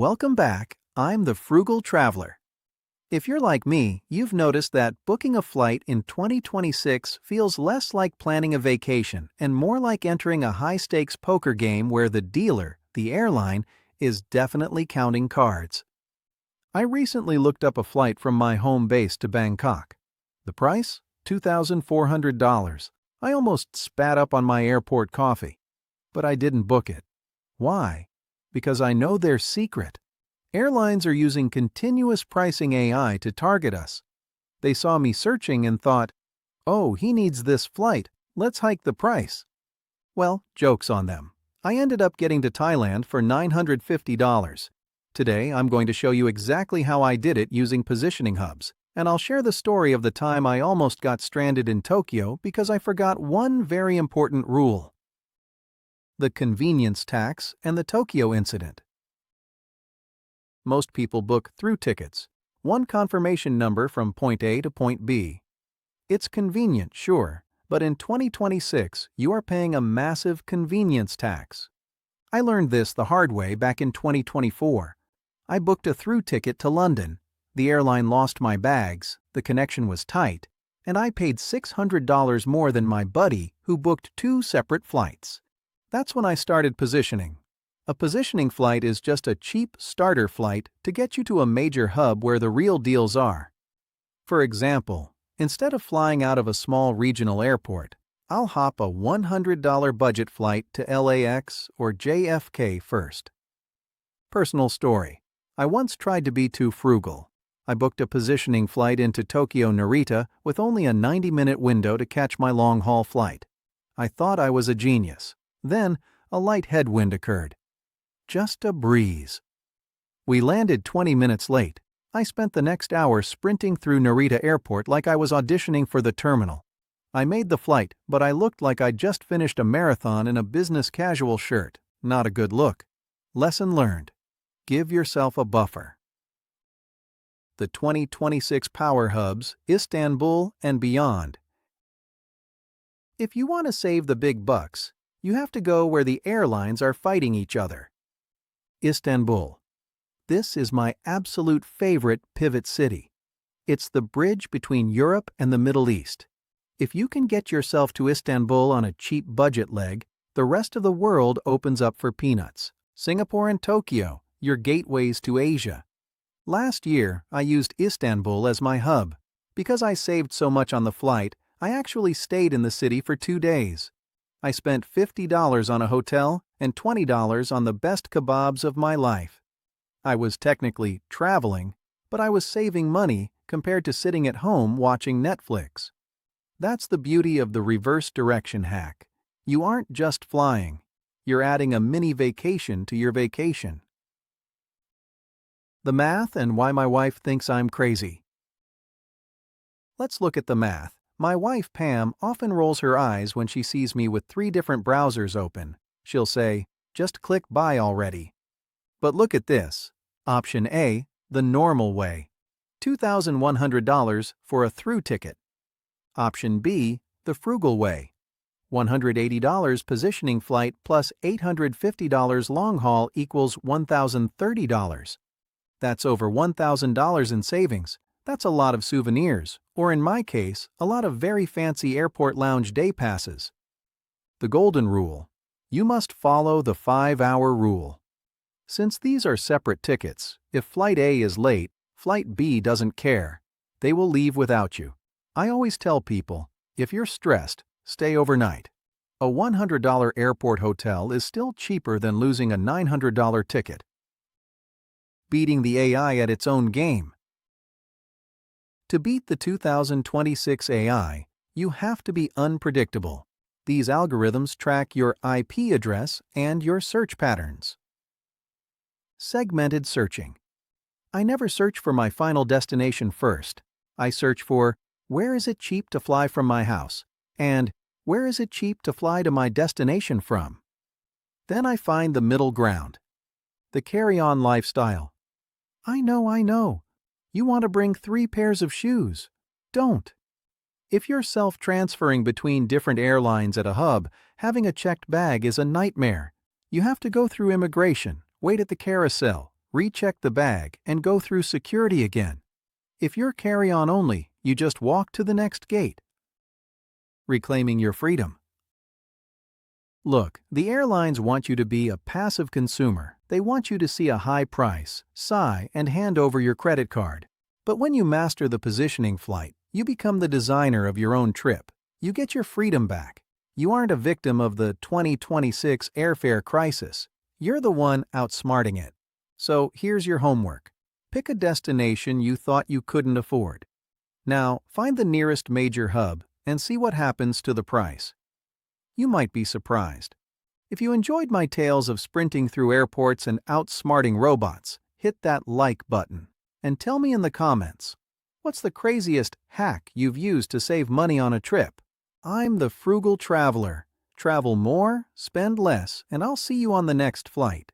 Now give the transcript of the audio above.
Welcome back. I'm the Frugal Traveler. If you're like me, you've noticed that booking a flight in 2026 feels less like planning a vacation and more like entering a high-stakes poker game where the dealer, the airline, is definitely counting cards. I recently looked up a flight from my home base to Bangkok. The price? $2,400. I almost spat up on my airport coffee. But I didn't book it. Why? Because I know their secret. Airlines are using continuous pricing AI to target us. They saw me searching and thought, oh, he needs this flight, let's hike the price. Well, joke's on them. I ended up getting to Thailand for $950. Today, I'm going to show you exactly how I did it using positioning hubs, and I'll share the story of the time I almost got stranded in Tokyo because I forgot one very important rule: the convenience tax and the Tokyo incident. Most people book through tickets, one confirmation number from point A to point B. It's convenient, sure, but in 2026, you are paying a massive convenience tax. I learned this the hard way back in 2024. I booked a through ticket to London. The airline lost my bags, the connection was tight, and I paid $600 more than my buddy who booked two separate flights. That's when I started positioning. A positioning flight is just a cheap starter flight to get you to a major hub where the real deals are. For example, instead of flying out of a small regional airport, I'll hop a $100 budget flight to LAX or JFK first. Personal story. I once tried to be too frugal. I booked a positioning flight into Tokyo Narita with only a 90-minute window to catch my long-haul flight. I thought I was a genius. Then, a light headwind occurred. Just a breeze. We landed 20 minutes late. I spent the next hour sprinting through Narita Airport like I was auditioning for the terminal. I made the flight, but I looked like I'd just finished a marathon in a business casual shirt. Not a good look. Lesson learned. Give yourself a buffer. The 2026 Power Hubs, Istanbul and beyond. If you want to save the big bucks, you have to go where the airlines are fighting each other. Istanbul. This is my absolute favorite pivot city. It's the bridge between Europe and the Middle East. If you can get yourself to Istanbul on a cheap budget leg, the rest of the world opens up for peanuts. Singapore and Tokyo, your gateways to Asia. Last year, I used Istanbul as my hub. Because I saved so much on the flight, I actually stayed in the city for 2 days. I spent $50 on a hotel and $20 on the best kebabs of my life. I was technically traveling, but I was saving money compared to sitting at home watching Netflix. That's the beauty of the reverse direction hack. You aren't just flying. You're adding a mini vacation to your vacation. The math and why my wife thinks I'm crazy. Let's look at the math. My wife, Pam, often rolls her eyes when she sees me with 3 different browsers open. She'll say, just click buy already. But look at this. Option A, the normal way. $2,100 for a through ticket. Option B, the frugal way. $180 positioning flight plus $850 long haul equals $1,030. That's over $1,000 in savings. That's a lot of souvenirs, or in my case, a lot of very fancy airport lounge day passes. The golden rule. You must follow the 5-hour rule. Since these are separate tickets, if Flight A is late, Flight B doesn't care. They will leave without you. I always tell people, if you're stressed, stay overnight. A $100 airport hotel is still cheaper than losing a $900 ticket. Beating the AI at its own game. To beat the 2026 AI, you have to be unpredictable. These algorithms track your IP address and your search patterns. Segmented searching. I never search for my final destination first. I search for, where is it cheap to fly from my house? And, where is it cheap to fly to my destination from? Then I find the middle ground. The carry-on lifestyle. I know. You want to bring 3 pairs of shoes. Don't. If you're self-transferring between different airlines at a hub, having a checked bag is a nightmare. You have to go through immigration, wait at the carousel, recheck the bag, and go through security again. If you're carry-on only, you just walk to the next gate. Reclaiming your freedom. Look, the airlines want you to be a passive consumer. They want you to see a high price, sigh, and hand over your credit card. But when you master the positioning flight, you become the designer of your own trip. You get your freedom back. You aren't a victim of the 2026 airfare crisis. You're the one outsmarting it. So here's your homework. Pick a destination you thought you couldn't afford. Now, find the nearest major hub and see what happens to the price. You might be surprised. If you enjoyed my tales of sprinting through airports and outsmarting robots, hit that like button. And tell me in the comments, what's the craziest hack you've used to save money on a trip? I'm the Frugal Traveler. Travel more, spend less, and I'll see you on the next flight.